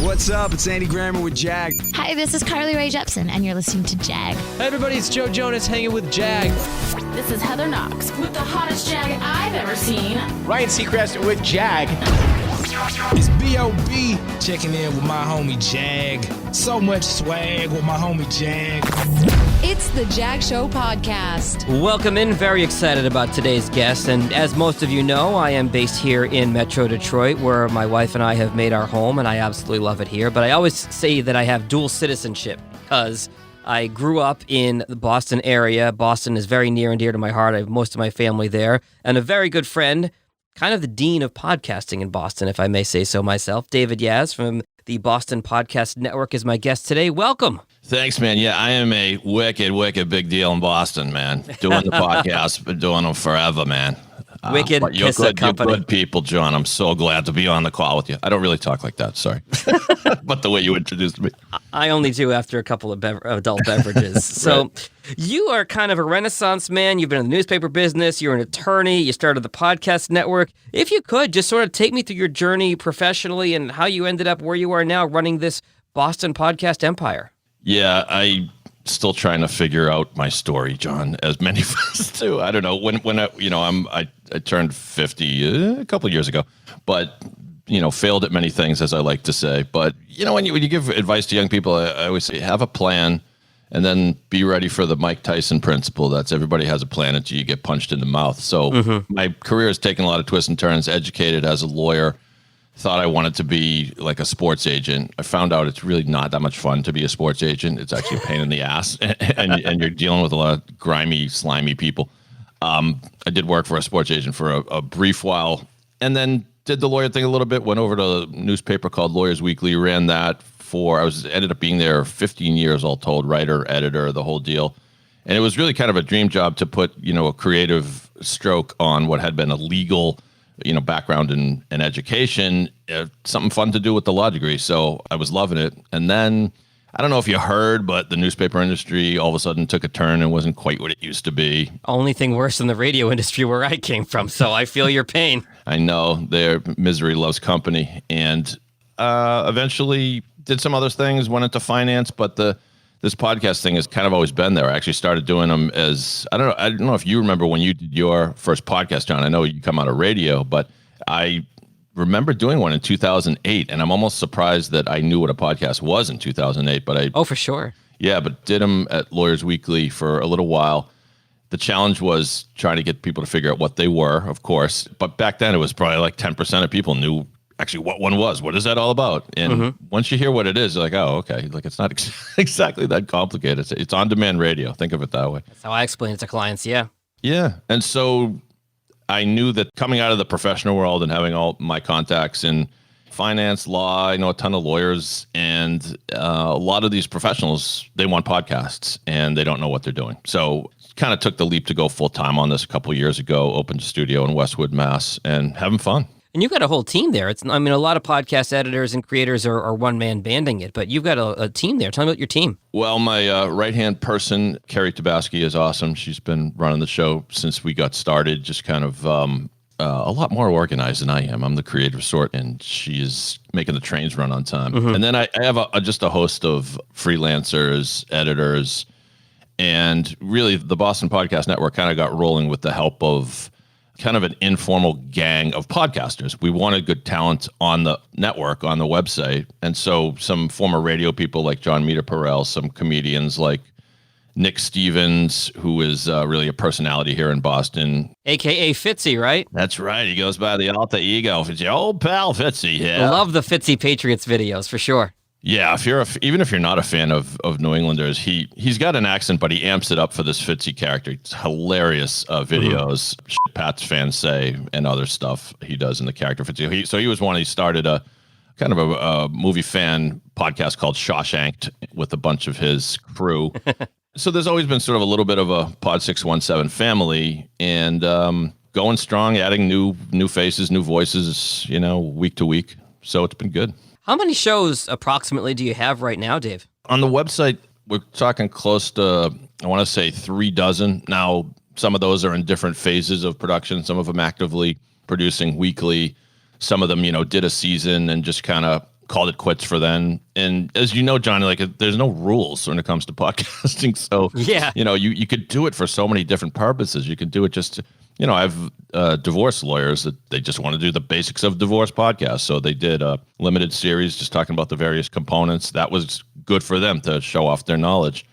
What's up? It's Andy Grammer with Jag. Hi, this is Carly Rae Jepsen, and you're listening to Jag. Hey everybody, it's Joe Jonas hanging with Jag. This is Heather Knox with the hottest Jag I've ever seen. Ryan Seacrest with Jag. It's B.O.B. checking in with my homie Jag. So much swag with my homie Jag. It's the Jag Show podcast. Welcome in. Very excited about today's guest. And as most of you know, I am based here in Metro Detroit, where my wife and I have made our home, and I absolutely love it here. But I always say that I have dual citizenship because I grew up in the Boston area. Boston is very near and dear to my heart. I have most of my family there. And a very good friend, kind of the dean of podcasting in Boston, if I may say so myself, David Yaz from the Boston Podcast Network is my guest today. Welcome. Thanks, man. Yeah, I am a wicked big deal in Boston, man. Doing the podcast, been doing them forever, man. Wicked you're company. You're good people, John. I'm so glad to be on the call with you. I don't really talk like that, sorry. But the way you introduced me. I only do after a couple of adult beverages. So right. You are kind of a renaissance man. You've been in the newspaper business. You're an attorney. You started the podcast network. If you could, just sort of take me through your journey professionally and how you ended up where you are now running this Boston podcast empire. Yeah, I still trying to figure out my story, John, as many of us do. I don't know when I turned 50 a couple of years ago, but failed at many things, as I like to say. But when you give advice to young people, I always say have a plan, and then be ready for the Mike Tyson principle. That's everybody has a plan until you get punched in the mouth. So My career has taken a lot of twists and turns. Educated as a lawyer. Thought I wanted to be like a sports agent. I found out it's really not that much fun to be a sports agent. It's actually a pain in the ass, and you're dealing with a lot of grimy, slimy people. I did work for a sports agent for a brief while, and then did the lawyer thing a little bit. Went over to a newspaper called Lawyers Weekly. Ran that ended up being there 15 years all told. Writer, editor, the whole deal. And it was really kind of a dream job to put a creative stroke on what had been a legal background in education, something fun to do with the law degree. So I was loving it. And then, I don't know if you heard, but the newspaper industry all of a sudden took a turn and wasn't quite what it used to be. Only thing worse than the radio industry where I came from. So I feel your pain. I know, their misery loves company. And eventually did some other things, went into finance, but this podcast thing has kind of always been there. I actually started doing them as, I don't know if you remember when you did your first podcast, John. I know you come out of radio, but I remember doing one in 2008, and I'm almost surprised that I knew what a podcast was in 2008. But Oh, for sure. Yeah, but did them at Lawyers Weekly for a little while. The challenge was trying to get people to figure out what they were, of course. But back then, it was probably like 10% of people knew actually what one was. What is that all about? And once you hear what it is, you're like, oh, okay. Like, it's not exactly that complicated. It's on-demand radio. Think of it that way. That's how I explain it to clients, yeah. Yeah. And so I knew that coming out of the professional world and having all my contacts in finance, law, I know a ton of lawyers, and a lot of these professionals, they want podcasts, and they don't know what they're doing. So kind of took the leap to go full-time on this a couple of years ago, opened a studio in Westwood, Mass, and having fun. And you've got a whole team there. A lot of podcast editors and creators are one-man banding it, but you've got a team there. Tell me about your team. Well, my right-hand person, Carrie Tabaski, is awesome. She's been running the show since we got started, just kind of a lot more organized than I am. I'm the creative sort, and she's making the trains run on time. And then I have just a host of freelancers, editors, and really the Boston Podcast Network kind of got rolling with the help of kind of an informal gang of podcasters. We wanted good talent on the network, on the website. And so some former radio people like John Meter-Perel, some comedians like Nick Stevens, who is really a personality here in Boston. AKA Fitzy, right? That's right. He goes by the alter ego. It's your old pal Fitzy. Yeah. I love the Fitzy Patriots videos, for sure. Yeah, even if you're not a fan of New Englanders, he's got an accent, but he amps it up for this Fitzy character. It's hilarious videos, shit Pats fans say, and other stuff he does in the character Fitzy. So he was one. He started a kind of a movie fan podcast called Shawshanked with a bunch of his crew. So there's always been sort of a little bit of a Pod 617 family, and going strong, adding new faces, new voices, week to week. So it's been good. How many shows approximately do you have right now, Dave? On the website, we're talking close to, I want to say 36. Now, some of those are in different phases of production. Some of them actively producing weekly. Some of them, did a season and just kind of called it quits for then. And as you know, John, like there's no rules when it comes to podcasting. So Yeah. you could do it for so many different purposes. You could do it just to, I have divorce lawyers that they just want to do the basics of divorce podcasts. So they did a limited series just talking about the various components. That was good for them to show off their knowledge.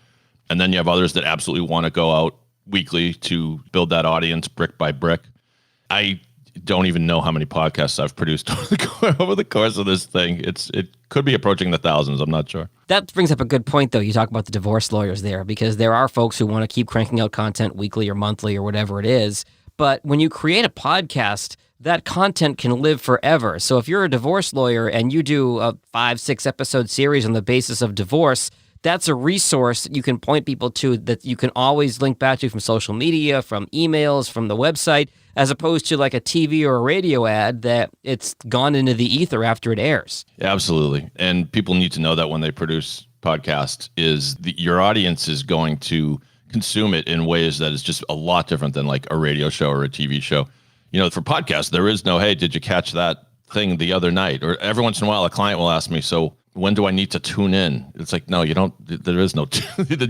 And then you have others that absolutely want to go out weekly to build that audience brick by brick. I don't even know how many podcasts I've produced over the course of this thing. It could be approaching the thousands. I'm not sure. That brings up a good point, though. You talk about the divorce lawyers there, because there are folks who want to keep cranking out content weekly or monthly or whatever it is. But when you create a podcast, that content can live forever. So if you're a divorce lawyer and you do a 5-6 episode series on the basis of divorce, that's a resource that you can point people to that you can always link back to from social media, from emails, from the website, as opposed to like a TV or a radio ad that it's gone into the ether after it airs. Yeah, absolutely. And people need to know that when they produce podcasts your audience is going to consume it in ways that is just a lot different than like a radio show or a TV show. For podcasts, there is no, hey, did you catch that thing the other night? Or every once in a while, a client will ask me, so when do I need to tune in? It's like, no, you don't. There is no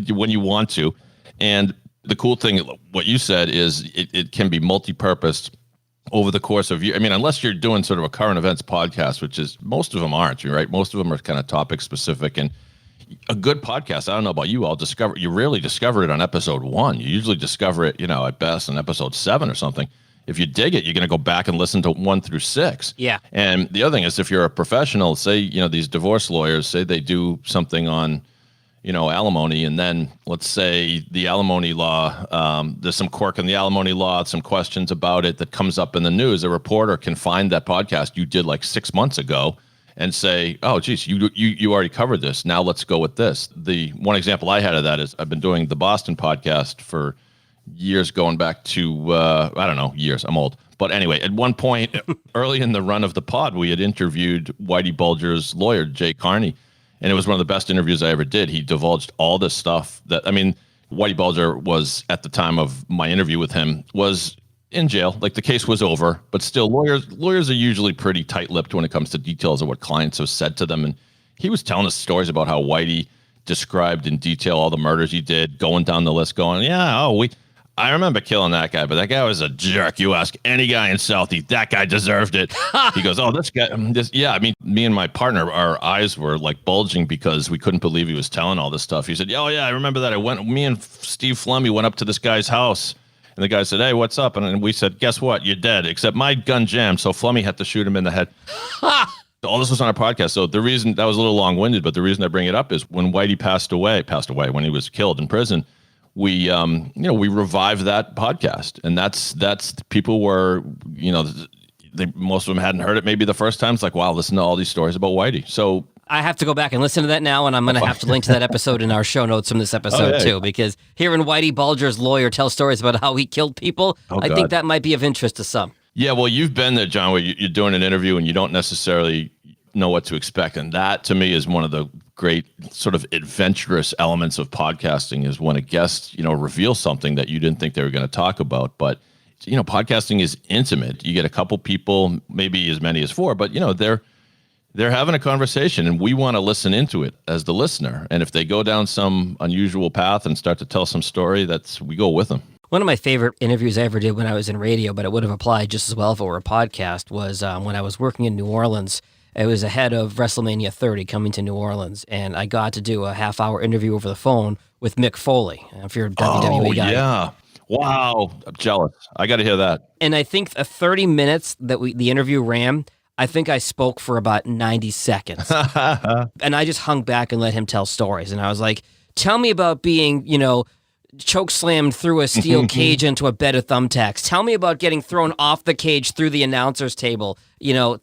when you want to. And the cool thing, what you said is it can be multi-purposed over the course of year. I mean, unless you're doing sort of a current events podcast, which is most of them aren't, right? Most of them are kind of topic specific. And a good podcast, I don't know about you, you rarely discover it on episode 1. You usually discover it, at best on episode 7 or something. If you dig it, you're going to go back and listen to 1 through 6. Yeah. And the other thing is, if you're a professional, say, these divorce lawyers, say they do something on, alimony, and then let's say the alimony law, there's some quirk in the alimony law, some questions about it that comes up in the news. A reporter can find that podcast you did like 6 months ago and say, oh, geez, you already covered this. Now let's go with this. The one example I had of that is I've been doing the Boston podcast for years, going back to, I don't know, years. I'm old. But anyway, at one point early in the run of the pod, we had interviewed Whitey Bulger's lawyer, Jay Carney. And it was one of the best interviews I ever did. He divulged all this stuff Whitey Bulger was, at the time of my interview with him, was in jail. Like the case was over, but still lawyers are usually pretty tight-lipped when it comes to details of what clients have said to them. And he was telling us stories about how Whitey described in detail all the murders he did, going down the list, going, I remember killing that guy, but that guy was a jerk. You ask any guy in Southie, that guy deserved it. He goes, oh, this guy, me and my partner, our eyes were like bulging because we couldn't believe he was telling all this stuff. He said, oh, yeah, I remember that. Me and Steve Flummy went up to this guy's house, and the guy said, hey, what's up? And we said, guess what? You're dead, except my gun jammed, so Flummy had to shoot him in the head. All this was on our podcast. So the reason, that was a little long-winded, but the reason I bring it up is when Whitey passed away, when he was killed in prison, we revived that podcast, and that's people were, most of them hadn't heard it maybe the first time. It's like, wow, listen to all these stories about Whitey. So I have to go back and listen to that now, and I'm going to have to link to that episode in our show notes from this episode too, because hearing Whitey Bulger's lawyer tell stories about how he killed people, I think that might be of interest to some. Yeah, well, you've been there, John, where you're doing an interview and you don't necessarily know what to expect, and that to me is one of the great sort of adventurous elements of podcasting, is when a guest reveals something that you didn't think they were going to talk about. But podcasting is intimate. You get a couple people, maybe as many as 4, but they're having a conversation, and we want to listen into it as the listener. And if they go down some unusual path and start to tell some story, we go with them. One of my favorite interviews I ever did when I was in radio, but it would have applied just as well if it were a podcast, was when I was working in New Orleans. It was ahead of WrestleMania 30 coming to New Orleans, and I got to do a half-hour interview over the phone with Mick Foley. If you're a WWE guy. Oh, yeah. Wow. I'm jealous. I got to hear that. And I think 30 minutes that the interview ran, I think I spoke for about 90 seconds. And I just hung back and let him tell stories. And I was like, tell me about being, choke slammed through a steel cage into a bed of thumbtacks. Tell me about getting thrown off the cage through the announcer's table.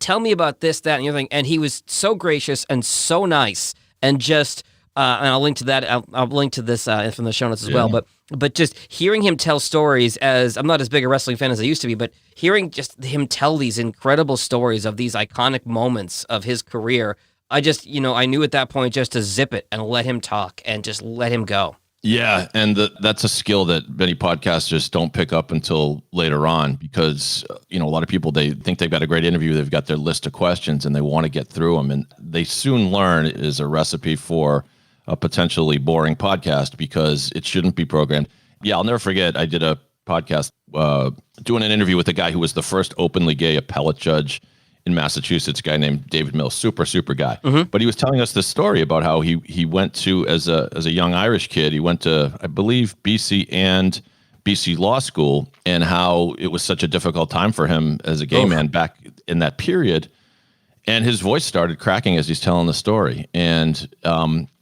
Tell me about this, that, and the other thing. And he was so gracious and so nice, and just and I'll link to that. I'll link to this from the show notes as well. But just hearing him tell stories, as I'm not as big a wrestling fan as I used to be, but hearing just him tell these incredible stories of these iconic moments of his career, I just I knew at that point just to zip it and let him talk and just let him go. Yeah, and that's a skill that many podcasters don't pick up until later on because, a lot of people, they think they've got a great interview, they've got their list of questions, and they want to get through them, and they soon learn it is a recipe for a potentially boring podcast because it shouldn't be programmed. Yeah, I'll never forget, I did a podcast doing an interview with a guy who was the first openly gay appellate judge in Massachusetts, a guy named David Mills, super guy. Mm-hmm. But he was telling us this story about how he went to, as a young Irish kid, he went to, I believe, BC and BC Law School, and how it was such a difficult time for him as a gay man back in that period. And his voice started cracking as he's telling the story. And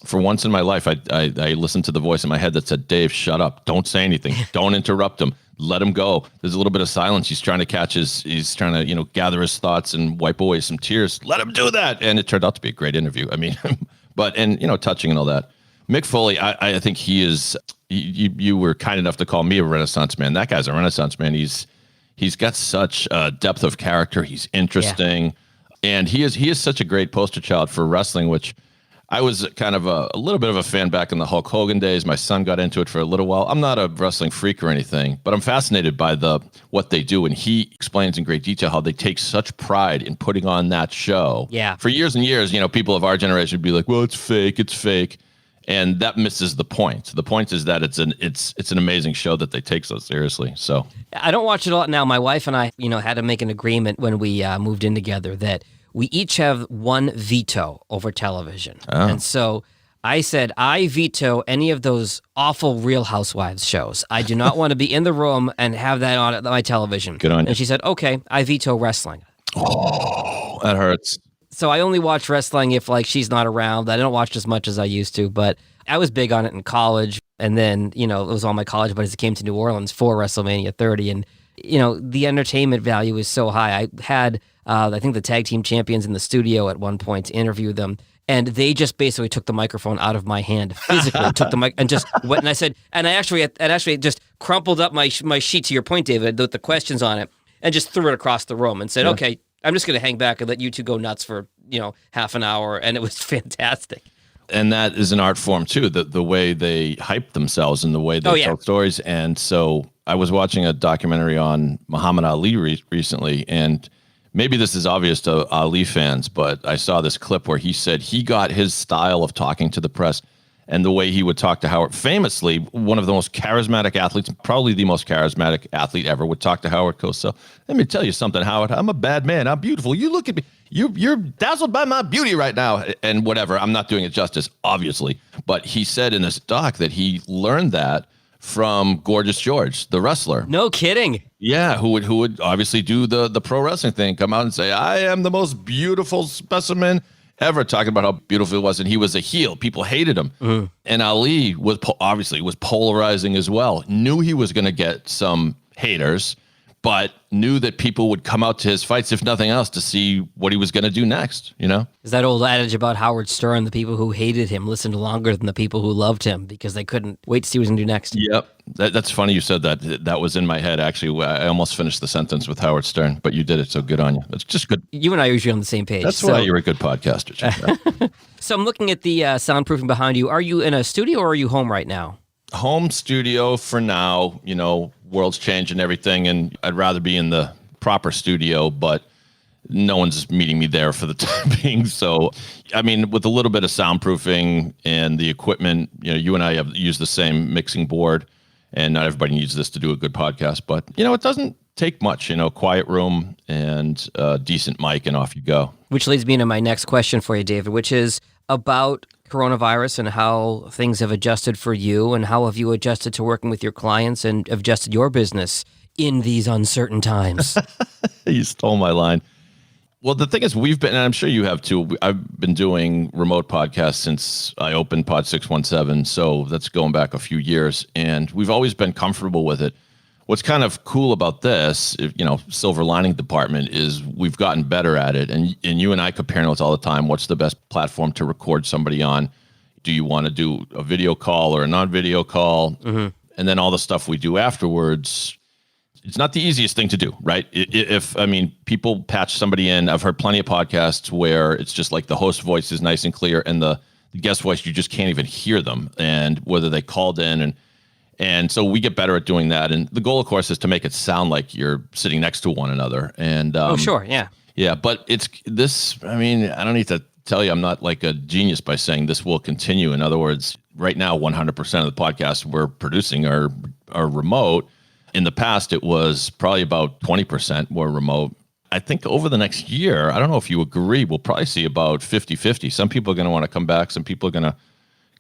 for once in my life, I listened to the voice in my head that said, Dave, shut up. Don't say anything. Don't interrupt him. Let him go. There's a little bit of silence. He's trying to gather his thoughts and wipe away some tears. Let him do that. And it turned out to be a great interview. I mean, touching and all that. Mick Foley, I think he is, you were kind enough to call me a Renaissance man. That guy's a Renaissance man. He's got such a depth of character. He's interesting. Yeah. And he is such a great poster child for wrestling, which I was kind of a little bit of a fan back in the Hulk Hogan days. My son got into it for a little while. I'm not a wrestling freak or anything, but I'm fascinated by what they do. And he explains in great detail how they take such pride in putting on that show. Yeah. For years and years, people of our generation would be like, well, it's fake. And that misses the point. The point is that it's an amazing show that they take so seriously. So I don't watch it a lot now. My wife and I, had to make an agreement when we moved in together that we each have one veto over television. Oh. And so I said, I veto any of those awful Real Housewives shows. I do not want to be in the room and have that on my television. Good on you. And she said, okay, I veto wrestling. Oh, that hurts. So I only watch wrestling if she's not around. I don't watch as much as I used to, but I was big on it in college. And then, it was all my college buddies that came to New Orleans for WrestleMania 30. And, the entertainment value is so high. I had, I think, the tag team champions in the studio at one point to interview them. And they just basically took the microphone out of my hand, physically took the mic and just went. And I said, and I actually just crumpled up my sheet, to your point, David, with the questions on it, and just threw it across the room and said, okay, I'm just going to hang back and let you two go nuts for, half an hour. And it was fantastic. And that is an art form too, the way they hype themselves and the way they tell stories. And so I was watching a documentary on Muhammad Ali recently, and maybe this is obvious to Ali fans, but I saw this clip where he said he got his style of talking to the press and the way he would talk to Howard. Famously, one of the most charismatic athletes, probably the most charismatic athlete ever, would talk to Howard Cosell. Let me tell you something, Howard. I'm a bad man. I'm beautiful. You look at me. You're dazzled by my beauty right now. And whatever. I'm not doing it justice, obviously. But he said in this doc that he learned that from Gorgeous George, the wrestler. No kidding. Yeah, who would obviously do the pro wrestling thing, come out and say, I am the most beautiful specimen ever, talking about how beautiful it was. And he was a heel. People hated him. Mm. And Ali was obviously polarizing as well. Knew he was going to get some haters, but knew that people would come out to his fights, if nothing else, to see what he was going to do next, Is that old adage about Howard Stern, the people who hated him listened longer than the people who loved him because they couldn't wait to see what he was going to do next? Yep. That's funny you said that. That was in my head, actually. I almost finished the sentence with Howard Stern, but you did it, so good on you. It's just good. You and I are usually on the same page. That's why you're a good podcaster, Jim. So I'm looking at the soundproofing behind you. Are you in a studio or are you home right now? Home studio for now. World's changing everything, and I'd rather be in the proper studio, but no one's meeting me there for the time being. So, with a little bit of soundproofing and the equipment, you and I have used the same mixing board, and not everybody needs this to do a good podcast, but, it doesn't take much, quiet room and a decent mic, and off you go. Which leads me to my next question for you, David, which is about coronavirus and how things have adjusted for you, and how have you adjusted to working with your clients and adjusted your business in these uncertain times? You stole my line. Well, the thing is, we've been, and I'm sure you have too, I've been doing remote podcasts since I opened Pod 617, so that's going back a few years, and we've always been comfortable with it. What's kind of cool about this, silver lining department, is we've gotten better at it. And you and I compare notes all the time. What's the best platform to record somebody on? Do you want to do a video call or a non-video call? Mm-hmm. And then all the stuff we do afterwards. It's not the easiest thing to do, right? People patch somebody in. I've heard plenty of podcasts where it's just like the host voice is nice and clear and the the guest voice, you just can't even hear them, and whether they called in, and so we get better at doing that. And the goal, of course, is to make it sound like you're sitting next to one another. And Sure, yeah. yeah, but it's this. I mean, I don't need to tell you, I'm not like a genius by saying this will continue. In other words, right now, 100% of the podcasts we're producing are remote. In the past, it was probably about 20% were remote. I think over the next year, I don't know if you agree, we'll probably see about 50-50. Some people are going to want to come back. Some people are going to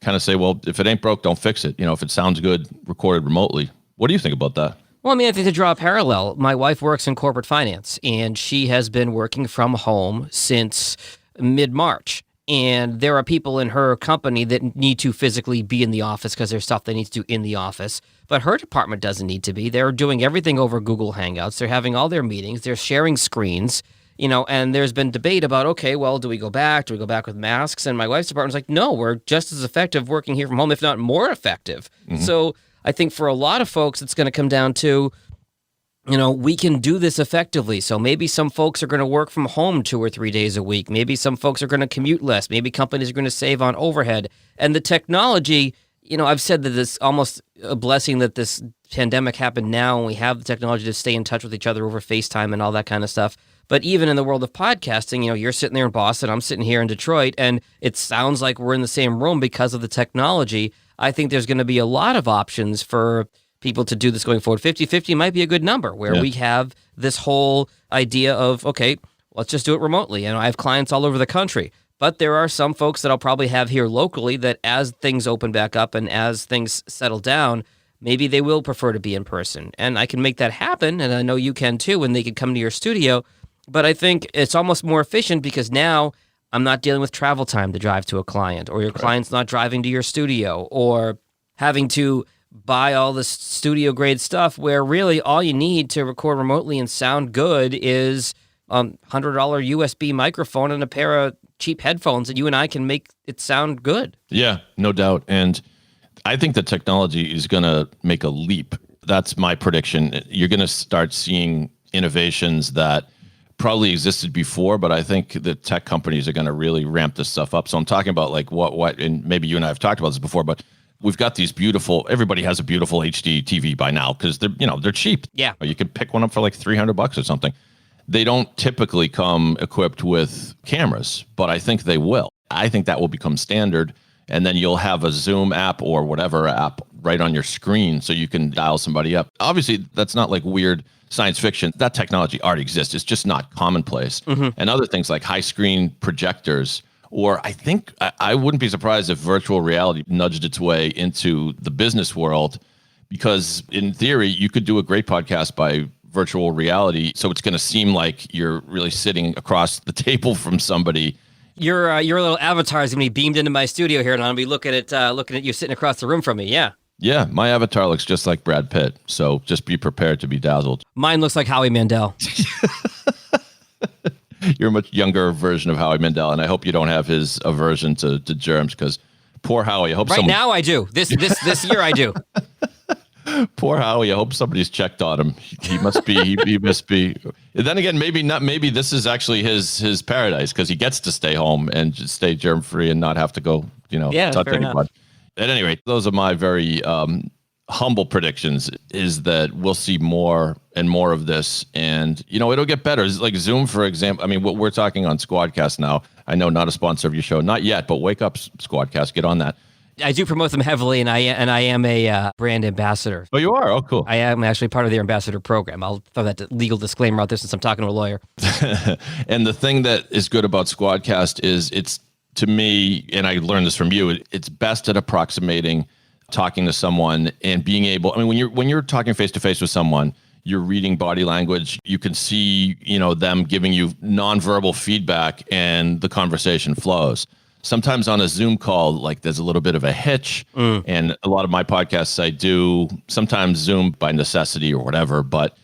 kind of say, well, if it ain't broke, don't fix it. If it sounds good, recorded remotely. What do you think about that? Well, I mean, I think to draw a parallel, my wife works in corporate finance, and she has been working from home since mid-March. And there are people in her company that need to physically be in the office because there's stuff they need to do in the office. But her department doesn't need to be. They're doing everything over Google Hangouts. They're having all their meetings. They're sharing screens, and there's been debate about, okay, well, do we go back? Do we go back with masks? And my wife's department's like, no, we're just as effective working here from home, if not more effective. Mm-hmm. So I think for a lot of folks, it's going to come down to, we can do this effectively. So maybe some folks are going to work from home 2 or 3 days a week. Maybe some folks are going to commute less. Maybe companies are going to save on overhead. And the technology, I've said that it's almost a blessing that this pandemic happened now and we have the technology to stay in touch with each other over FaceTime and all that kind of stuff. But even in the world of podcasting, you're sitting there in Boston, I'm sitting here in Detroit, and it sounds like we're in the same room because of the technology. I think there's going to be a lot of options for people to do this going forward. 50-50 might be a good number where we have this whole idea of, okay, let's just do it remotely. I have clients all over the country, but there are some folks that I'll probably have here locally that as things open back up and as things settle down, maybe they will prefer to be in person. And I can make that happen, and I know you can too, and they can come to your studio. But I think it's almost more efficient because now I'm not dealing with travel time to drive to a client, or your client's not driving to your studio, or having to buy all this studio grade stuff where really all you need to record remotely and sound good is a $100 USB microphone and a pair of cheap headphones, and you and I can make it sound good. Yeah, no doubt. And I think the technology is going to make a leap. That's my prediction. You're going to start seeing innovations that probably existed before, but I think the tech companies are going to really ramp this stuff up. So I'm talking about like what, and maybe you and I have talked about this before, but we've got these beautiful, everybody has a beautiful HD TV by now because they're cheap. Yeah. You can pick one up for like $300 or something. They don't typically come equipped with cameras, but I think they will. I think that will become standard. And then you'll have a Zoom app or whatever app right on your screen so you can dial somebody up. Obviously, that's not like weird science fiction. That technology already exists. It's just not commonplace. Mm-hmm. And other things like high screen projectors, or I think I wouldn't be surprised if virtual reality nudged its way into the business world, because in theory, you could do a great podcast by virtual reality. So it's going to seem like you're really sitting across the table from somebody. Your little avatar is going to be beamed into my studio here, and I'll be looking at you sitting across the room from me. Yeah. Yeah, my avatar looks just like Brad Pitt, so just be prepared to be dazzled. Mine looks like Howie Mandel. You're a much younger version of Howie Mandel, and I hope you don't have his aversion to germs, because poor Howie. I hope now I do. This year I do. Poor Howie. I hope somebody's checked on him. He must be. he must be. Then again, maybe not. Maybe this is actually his paradise because he gets to stay home and just stay germ free and not have to go. Touch anybody. At any rate, those are my very humble predictions, is that we'll see more and more of this, and it'll get better. It's like Zoom, for example. I mean, what we're talking on Squadcast now, I know, not a sponsor of your show, not yet, but wake up, Squadcast, get on that. I do promote them heavily, and I am a brand ambassador. Oh, you are? Oh, cool. I am actually part of their ambassador program. I'll throw that legal disclaimer out there since I'm talking to a lawyer. And the thing that is good about Squadcast is it's, to me, and I learned this from you, it's best at approximating talking to someone and being able, I mean, when you're talking face to face with someone, you're reading body language, you can see, them giving you nonverbal feedback and the conversation flows. Sometimes on a Zoom call, like there's a little bit of a hitch, and a lot of my podcasts I do sometimes Zoom by necessity or whatever, but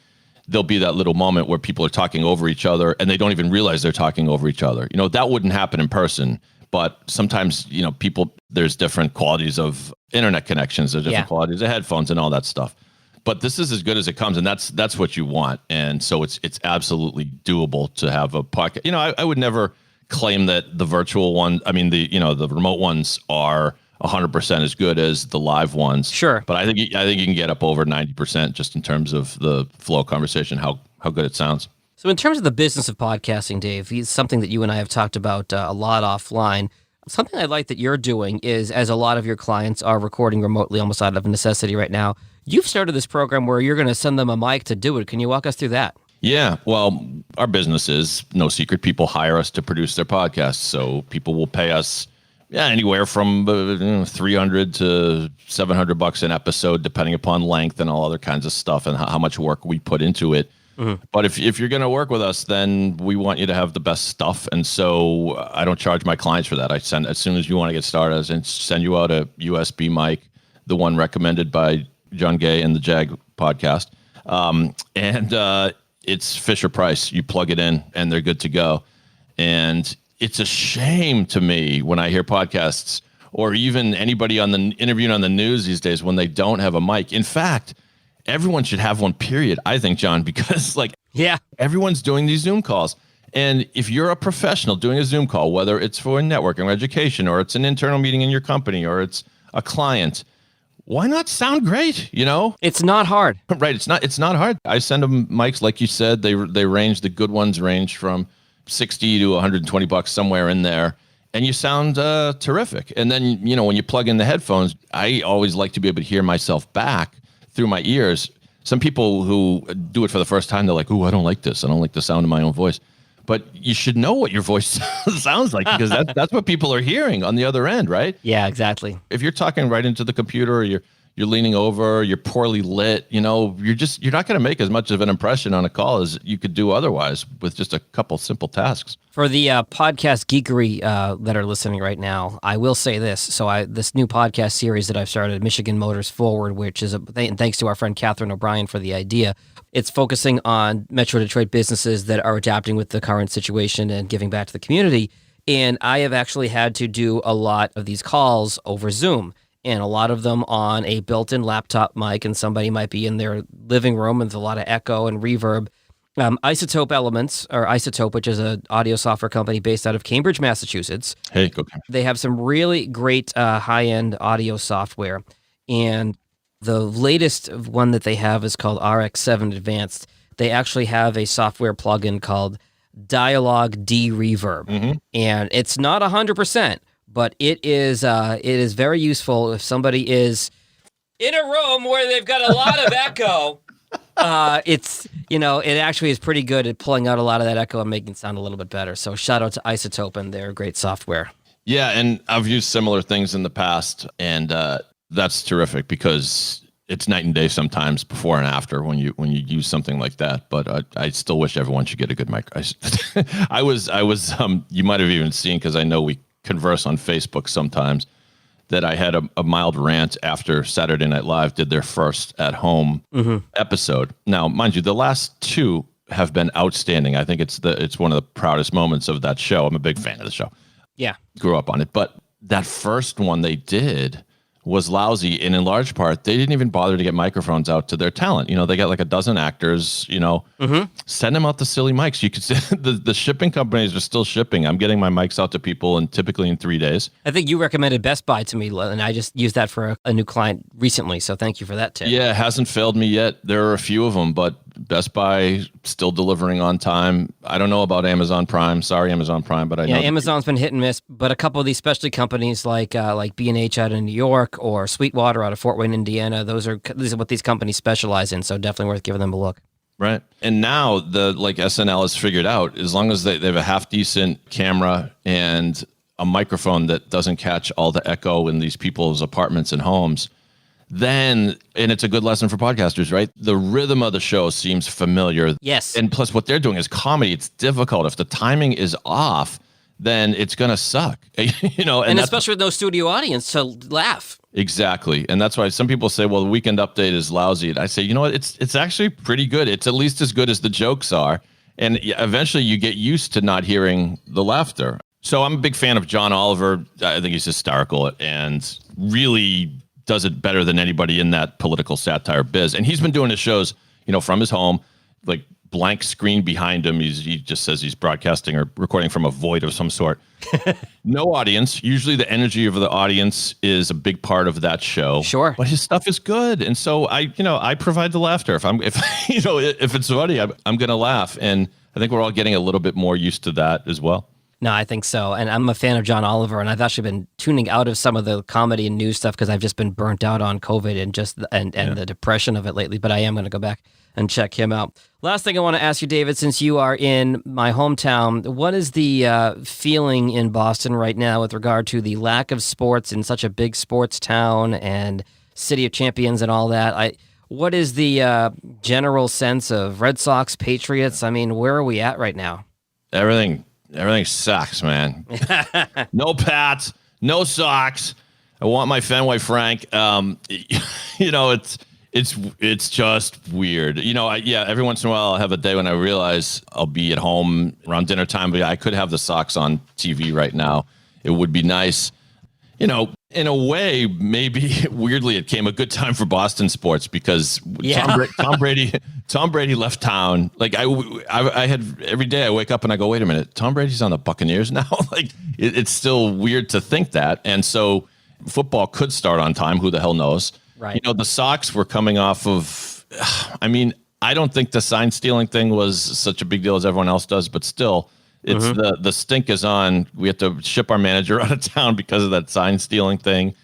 there'll be that little moment where people are talking over each other and they don't even realize they're talking over each other. That wouldn't happen in person. But sometimes, people, there's different qualities of internet connections, there's different qualities of headphones and all that stuff. But this is as good as it comes, and that's what you want. And so it's absolutely doable to have a podcast. I would never claim that the virtual one, I mean, the remote ones are 100% as good as the live ones. Sure. But I think you can get up over 90% just in terms of the flow of conversation, how good it sounds. So in terms of the business of podcasting, Dave, it's something that you and I have talked about a lot offline. Something I like that you're doing is, as a lot of your clients are recording remotely almost out of necessity right now, you've started this program where you're going to send them a mic to do it. Can you walk us through that? Yeah, well, our business is no secret. People hire us to produce their podcasts. So people will pay us anywhere from $300 to $700 an episode, depending upon length and all other kinds of stuff and how much work we put into it. Mm-hmm. But if you're going to work with us, then we want you to have the best stuff. And so I don't charge my clients for that. I send, as soon as you want to get started, I send you out a USB mic, the one recommended by John Gay and the Jag podcast. It's Fisher Price. You plug it in and they're good to go. And it's a shame to me when I hear podcasts or even anybody on the interviewing on the news these days when they don't have a mic. In fact, everyone should have one, period, I think, John, because everyone's doing these Zoom calls. And if you're a professional doing a Zoom call, whether it's for networking or education, or it's an internal meeting in your company, or it's a client, why not sound great? It's not hard. Right. It's not hard. I send them mics, like you said, they range, the good ones range from $60 to $120, somewhere in there. And you sound terrific. And then, when you plug in the headphones, I always like to be able to hear myself back through my ears. Some people who do it for the first time, they're like, "Ooh, I don't like this. I don't like the sound of my own voice." But you should know what your voice sounds like, because that's what people are hearing on the other end, right? Yeah, exactly. If you're talking right into the computer, or you're leaning over, you're poorly lit, you're not going to make as much of an impression on a call as you could do otherwise with just a couple simple tasks. For the podcast geekery that are listening right now, I will say this. So this new podcast series that I've started, Michigan Motors Forward, which is thanks to our friend Catherine O'Brien for the idea. It's focusing on Metro Detroit businesses that are adapting with the current situation and giving back to the community. And I have actually had to do a lot of these calls over Zoom, and a lot of them on a built-in laptop mic, and somebody might be in their living room with a lot of echo and reverb. Isotope Elements, or Isotope, which is an audio software company based out of Cambridge, Massachusetts. Hey, go Cambridge. They have some really great high-end audio software, and the latest one that they have is called RX7 Advanced. They actually have a software plugin called Dialogue D-Reverb, and it's not 100%, but it is very useful if somebody is in a room where they've got a lot of echo. It actually is pretty good at pulling out a lot of that echo and making it sound a little bit better. So shout out to Isotope and their great software. Yeah, and I've used similar things in the past, and that's terrific because it's night and day sometimes before and after when you use something like that. But I still wish everyone should get a good mic. I was you might have even seen, because I know we converse on Facebook sometimes, that I had a mild rant after Saturday Night Live did their first at-home episode. Now, mind you, the last two have been outstanding. I think it's one of the proudest moments of that show. I'm a big fan of the show. Yeah. Grew up on it. But that first one they did was lousy, and in large part, they didn't even bother to get microphones out to their talent. They got like a dozen actors, send them out the silly mics. You could see the shipping companies are still shipping. I'm getting my mics out to people and typically in 3 days. I think you recommended Best Buy to me, and I just used that for a new client recently, so thank you for that tip. Yeah, it hasn't failed me yet. There are a few of them, but Best Buy still delivering on time. I don't know about Amazon Prime. Sorry, Amazon Prime, but I know. Yeah, Amazon's been hit and miss, but a couple of these specialty companies like B&H out of New York or Sweetwater out of Fort Wayne, Indiana, these are what these companies specialize in, so definitely worth giving them a look. Right. And now SNL has figured out, as long as they have a half decent camera and a microphone that doesn't catch all the echo in these people's apartments and homes, and it's a good lesson for podcasters, right? The rhythm of the show seems familiar. Yes. And plus what they're doing is comedy. It's difficult. If the timing is off, then it's going to suck, and especially with no studio audience to laugh. Exactly. And that's why some people say, well, the Weekend Update is lousy. And I say, you know what? It's actually pretty good. It's at least as good as the jokes are. And eventually you get used to not hearing the laughter. So I'm a big fan of John Oliver. I think he's hysterical and really does it better than anybody in that political satire biz. And he's been doing his shows, from his home, like blank screen behind him. He just says he's broadcasting or recording from a void of some sort. No audience. Usually the energy of the audience is a big part of that show. Sure. But his stuff is good. And so I provide the laughter. If it's funny, I'm going to laugh. And I think we're all getting a little bit more used to that as well. No, I think so. And I'm a fan of John Oliver, and I've actually been tuning out of some of the comedy and news stuff because I've just been burnt out on COVID and the depression of it lately. But I am going to go back and check him out. Last thing I want to ask you, David, since you are in my hometown, what is the feeling in Boston right now with regard to the lack of sports in such a big sports town and city of champions and all that? What is the general sense of Red Sox, Patriots? I mean, where are we at right now? Everything sucks, man. No Pats, no Sox. I want my Fenway Frank. It's just weird. Every once in a while I'll have a day when I realize I'll be at home around dinner time, but I could have the Sox on TV right now. It would be nice. In a way, maybe weirdly, it came a good time for Boston sports because Tom Brady left town. Like I had every day I wake up and I go, wait a minute, Tom Brady's on the Buccaneers now. Like it's still weird to think that. And so football could start on time. Who the hell knows? Right. The Sox were coming off of, I don't think the sign stealing thing was such a big deal as everyone else does, but still. It's the stink is on. We have to ship our manager out of town because of that sign stealing thing.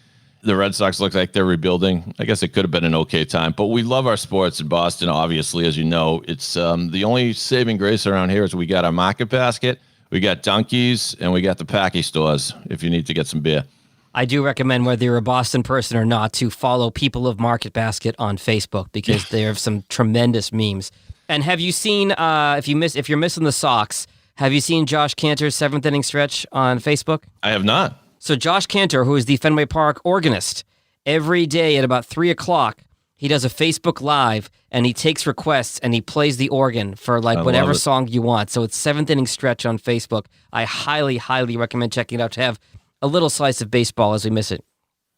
The Red Sox look like they're rebuilding. I guess it could have been an okay time, but we love our sports in Boston. Obviously, as you know, it's the only saving grace around here is we got our Market Basket, we got Dunkies, and we got the Packy stores if you need to get some beer. I do recommend, whether you're a Boston person or not, to follow People of Market Basket on Facebook because they have some tremendous memes. And have you seen if you're missing the Sox? Have you seen Josh Cantor's 7th inning stretch on Facebook? I have not. So Josh Cantor, who is the Fenway Park organist, every day at about 3 o'clock, he does a Facebook Live, and he takes requests, and he plays the organ for whatever song you want. So it's 7th inning stretch on Facebook. I highly, highly recommend checking it out to have a little slice of baseball as we miss it.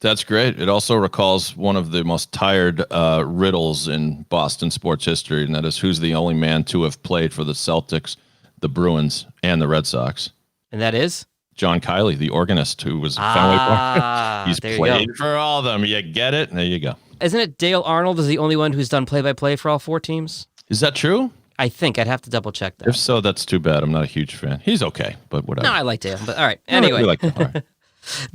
That's great. It also recalls one of the most tired riddles in Boston sports history, and that is who's the only man to have played for the Celtics, the Bruins, and the Red Sox. And that is? John Kiley, the organist, who was Fenway Park. He's played for all of them. You get it? There you go. Isn't it Dale Arnold is the only one who's done play-by-play for all 4 teams? Is that true? I think. I'd have to double-check that. If so, that's too bad. I'm not a huge fan. He's okay, but whatever. No, I like Dale, but all right. Anyway. All right.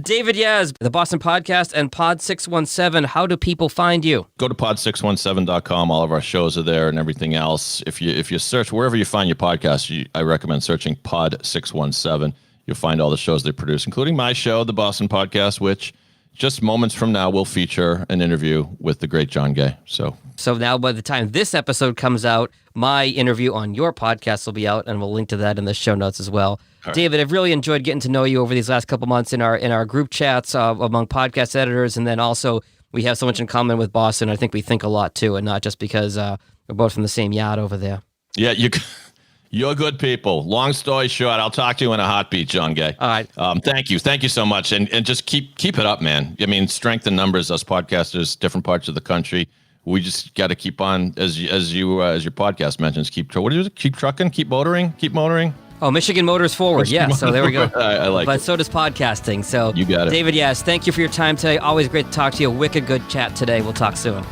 David Yaz, the Boston Podcast, and Pod 617. How do people find you? Go to pod617.com. All of our shows are there and everything else. If you search wherever you find your podcast, I recommend searching Pod 617. You'll find all the shows they produce, including my show, the Boston Podcast, which just moments from now will feature an interview with the great John Gay. So now by the time this episode comes out, my interview on your podcast will be out, and we'll link to that in the show notes as well. Right. David, I've really enjoyed getting to know you over these last couple months in our group chats among podcast editors, and then also we have so much in common with Boston. I think we think a lot too, and not just because we're both from the same yacht over there. Yeah, you're good people. Long story short, I'll talk to you in a heartbeat, John Gay. All right. Thank you so much, and just keep it up, man. I mean, strength in numbers. Us podcasters, different parts of the country. We just got to keep on, as your podcast mentions. Keep trucking, keep motoring. Oh, Michigan Motors Forward. Yeah, so there we go. I like but it. So does podcasting. So you got it. David, yes, thank you for your time today. Always great to talk to you. Wicked good chat today. We'll talk soon.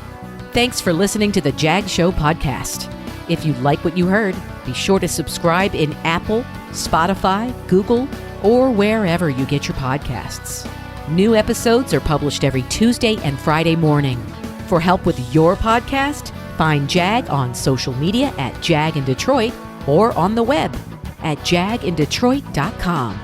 Thanks for listening to the Jag Show podcast. If you like what you heard, be sure to subscribe in Apple, Spotify, Google, or wherever you get your podcasts. New episodes are published every Tuesday and Friday morning. For help with your podcast, find Jag on social media at Jag in Detroit or on the web at jagindetroit.com.